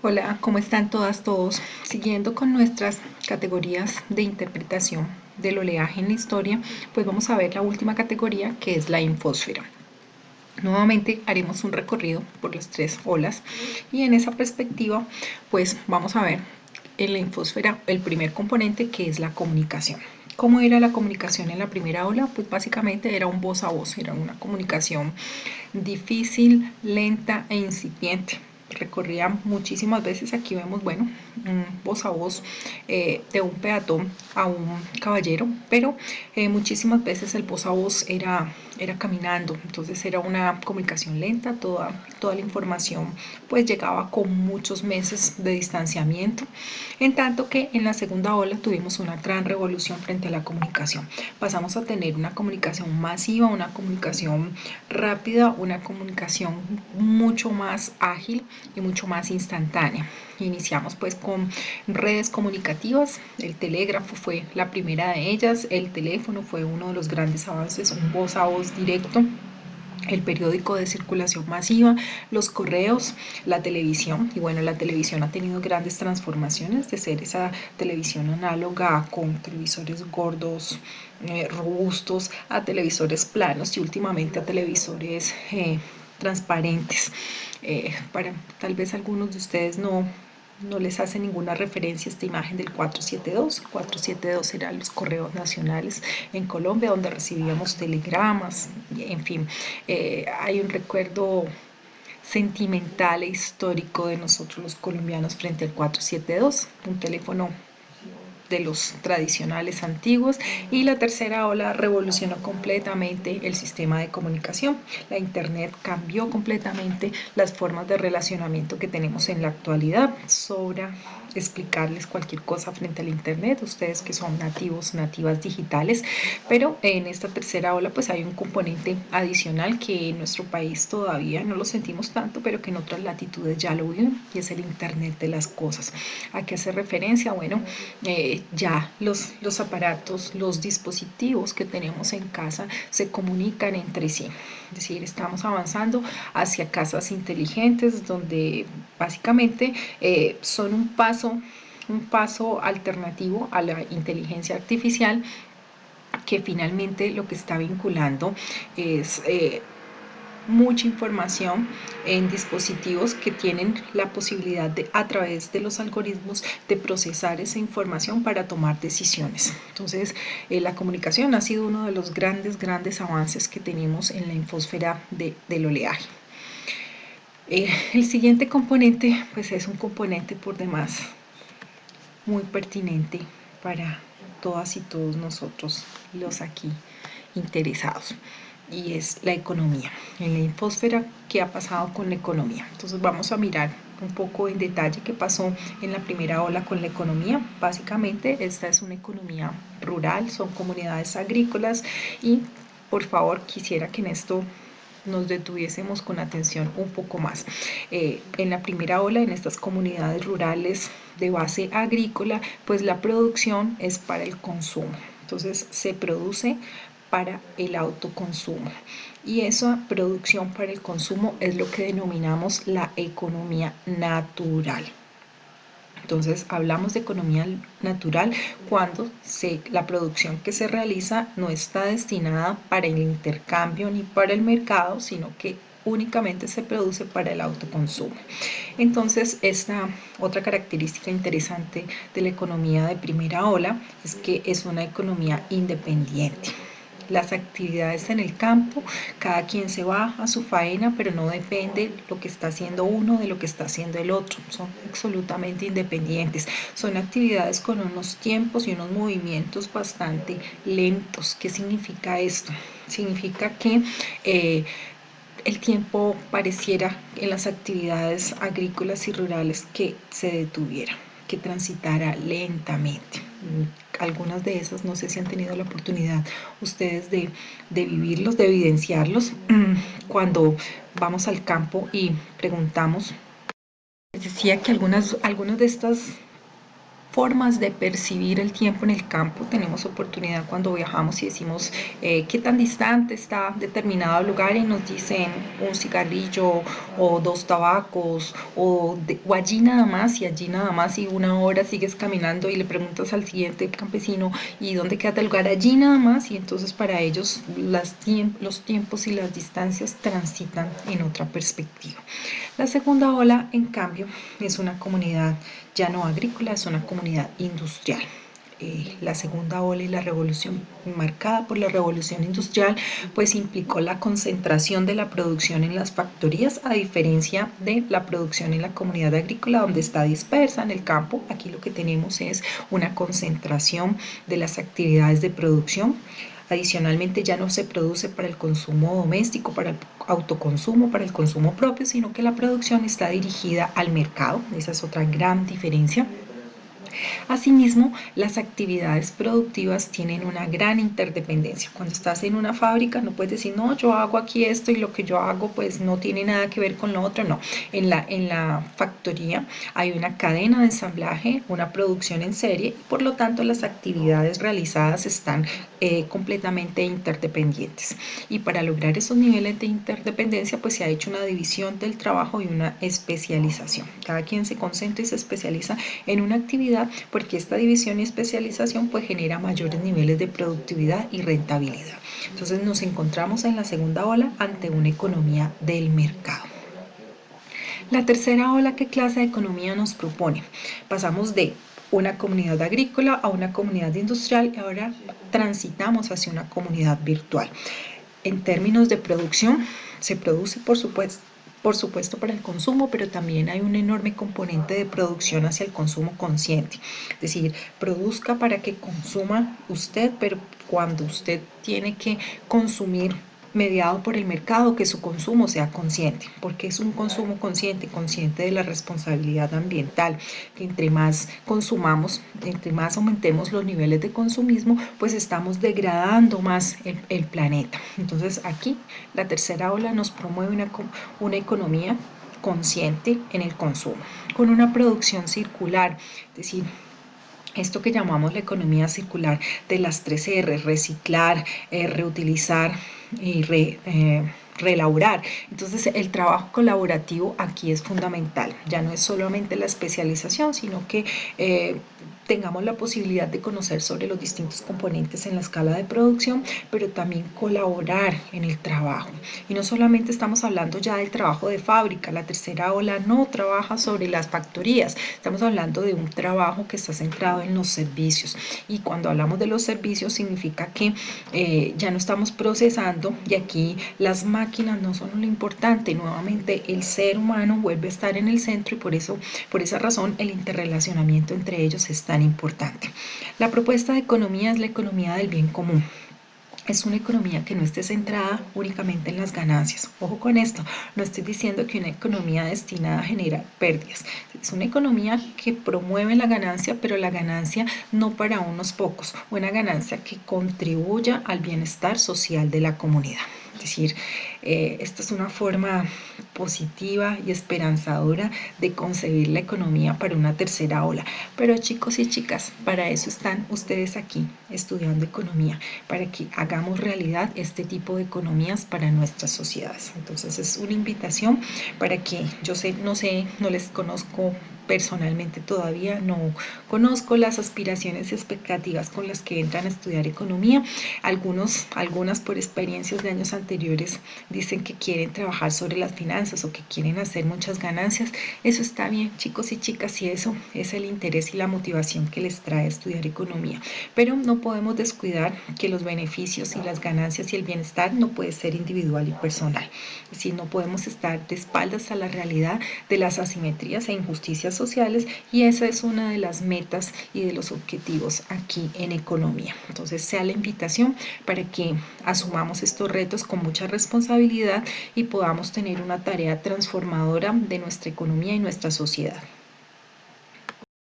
Hola, ¿cómo están todas, todos? Siguiendo con nuestras categorías de interpretación del oleaje en la historia, pues vamos a ver la última categoría, que es la infósfera. Nuevamente haremos un recorrido por las tres olas y en esa perspectiva pues vamos a ver en la infósfera el primer componente, que es la comunicación. ¿Cómo era la comunicación en la primera ola? Pues básicamente era un voz a voz, era una comunicación difícil, lenta e incipiente. Recorría muchísimas veces, aquí vemos, bueno, un voz a voz de un peatón a un caballero, pero muchísimas veces el voz a voz era caminando, entonces era una comunicación lenta, toda la información pues llegaba con muchos meses de distanciamiento, en tanto que en la segunda ola tuvimos una gran revolución frente a la comunicación. Pasamos a tener una comunicación masiva, una comunicación rápida, una comunicación mucho más ágil y mucho más instantánea. Iniciamos pues con redes comunicativas, el telégrafo fue la primera de ellas, el teléfono fue uno de los grandes avances, un voz a voz directo, el periódico de circulación masiva, los correos, la televisión. Y bueno, la televisión ha tenido grandes transformaciones de ser esa televisión análoga con televisores gordos, robustos, a televisores planos y últimamente a televisores transparentes. Para tal vez algunos de ustedes no les hace ninguna referencia esta imagen del 472. El 472 eran los correos nacionales en Colombia, donde recibíamos telegramas, en fin, hay un recuerdo sentimental e histórico de nosotros los colombianos frente al 472, un teléfono de los tradicionales antiguos. Y la tercera ola revolucionó completamente el sistema de comunicación. La internet cambió completamente las formas de relacionamiento que tenemos en la actualidad. Sobra explicarles cualquier cosa frente al internet, ustedes que son nativos, nativas digitales, pero en esta tercera ola pues hay un componente adicional que en nuestro país todavía no lo sentimos tanto, pero que en otras latitudes ya lo viven, y es el internet de las cosas. ¿A qué hace referencia? Bueno, ya los aparatos, los dispositivos que tenemos en casa se comunican entre sí. Es decir, estamos avanzando hacia casas inteligentes donde básicamente son un paso alternativo a la inteligencia artificial, que finalmente lo que está vinculando es mucha información en dispositivos que tienen la posibilidad de, a través de los algoritmos, de procesar esa información para tomar decisiones. Entonces, la comunicación ha sido uno de los grandes avances que tenemos en la infósfera del oleaje. El siguiente componente, pues es un componente por demás muy pertinente para todas y todos nosotros los aquí interesados, y es la economía. En la infósfera, ¿qué ha pasado con la economía? Entonces vamos a mirar un poco en detalle qué pasó en la primera ola con la economía. Básicamente esta es una economía rural, son comunidades agrícolas, y por favor quisiera que en esto nos detuviésemos con atención un poco más. En la primera ola, en estas comunidades rurales de base agrícola, pues la producción es para el consumo. Entonces se produce para el autoconsumo, y esa producción para el consumo es lo que denominamos la economía natural. Entonces hablamos de economía natural cuando la producción que se realiza no está destinada para el intercambio ni para el mercado, sino que únicamente se produce para el autoconsumo. Entonces, esta otra característica interesante de la economía de primera ola es que es una economía independiente. Las actividades en el campo, cada quien se va a su faena, pero no depende lo que está haciendo uno de lo que está haciendo el otro, son absolutamente independientes. Son actividades con unos tiempos y unos movimientos bastante lentos. ¿Qué significa esto? Significa que el tiempo pareciera en las actividades agrícolas y rurales que se detuviera, que transitara lentamente. Algunas de esas, no sé si han tenido la oportunidad ustedes de vivirlos, de evidenciarlos, cuando vamos al campo y preguntamos. Les decía que algunas de estas formas de percibir el tiempo en el campo. Tenemos oportunidad cuando viajamos y decimos qué tan distante está determinado lugar y nos dicen un cigarrillo o 2 tabacos o allí nada más, y allí nada más, y 1 hora sigues caminando y le preguntas al siguiente campesino y dónde queda el lugar, allí nada más, y entonces para ellos los tiempos y las distancias transitan en otra perspectiva. La segunda ola, en cambio, es una comunidad ya no agrícola, es una comunidad industrial. La segunda ola y la revolución, marcada por la revolución industrial, pues implicó la concentración de la producción en las factorías, a diferencia de la producción en la comunidad agrícola, donde está dispersa en el campo. Aquí lo que tenemos es una concentración de las actividades de producción. Adicionalmente, ya no se produce para el consumo doméstico, para el autoconsumo, para el consumo propio, sino que la producción está dirigida al mercado. Esa es otra gran diferencia. Asimismo, las actividades productivas tienen una gran interdependencia. Cuando estás en una fábrica no puedes decir, no, yo hago aquí esto y lo que yo hago pues no tiene nada que ver con lo otro. No, en la factoría hay una cadena de ensamblaje, una producción en serie, y por lo tanto las actividades realizadas están completamente interdependientes. Y para lograr esos niveles de interdependencia pues se ha hecho una división del trabajo y una especialización. Cada quien se concentra y se especializa en una actividad, porque esta división y especialización pues genera mayores niveles de productividad y rentabilidad. Entonces nos encontramos en la segunda ola ante una economía del mercado. La tercera ola, ¿qué clase de economía nos propone? Pasamos de una comunidad agrícola a una comunidad industrial y ahora transitamos hacia una comunidad virtual. En términos de producción, se produce por supuesto para el consumo, pero también hay un enorme componente de producción hacia el consumo consciente. Es decir, produzca para que consuma usted, pero cuando usted tiene que consumir mediado por el mercado, que su consumo sea consciente, porque es un consumo consciente, consciente de la responsabilidad ambiental, que entre más consumamos, entre más aumentemos los niveles de consumismo, pues estamos degradando más el planeta. Entonces aquí la tercera ola nos promueve una economía consciente en el consumo, con una producción circular, es decir, esto que llamamos la economía circular de las 3 R, reciclar, reutilizar y relaurar. Entonces el trabajo colaborativo aquí es fundamental. Ya no es solamente la especialización, sino que tengamos la posibilidad de conocer sobre los distintos componentes en la escala de producción, pero también colaborar en el trabajo. Y no solamente estamos hablando ya del trabajo de fábrica, la tercera ola no trabaja sobre las factorías, estamos hablando de un trabajo que está centrado en los servicios. Y cuando hablamos de los servicios significa que ya no estamos procesando, y aquí las máquinas no son lo importante. Nuevamente el ser humano vuelve a estar en el centro, y por esa razón el interrelacionamiento entre ellos es tan importante. La propuesta de economía es la economía del bien común. Es una economía que no esté centrada únicamente en las ganancias. Ojo con esto, no estoy diciendo que una economía destinada a generar pérdidas. Es una economía que promueve la ganancia, pero la ganancia no para unos pocos, una ganancia que contribuya al bienestar social de la comunidad. Es decir, esta es una forma positiva y esperanzadora de concebir la economía para una tercera ola. Pero chicos y chicas, para eso están ustedes aquí estudiando economía, para que hagamos realidad este tipo de economías para nuestras sociedades. Entonces es una invitación para que no les conozco personalmente todavía, no conozco las aspiraciones y expectativas con las que entran a estudiar economía. Algunas por experiencias de años anteriores dicen que quieren trabajar sobre las finanzas o que quieren hacer muchas ganancias. Eso está bien, chicos y chicas, y eso es el interés y la motivación que les trae estudiar economía. Pero no podemos descuidar que los beneficios y las ganancias y el bienestar no puede ser individual y personal. Es decir, no podemos estar de espaldas a la realidad de las asimetrías e injusticias sociales, y esa es una de las metas y de los objetivos aquí en economía. Entonces sea la invitación para que asumamos estos retos con mucha responsabilidad y podamos tener una tarea transformadora de nuestra economía y nuestra sociedad.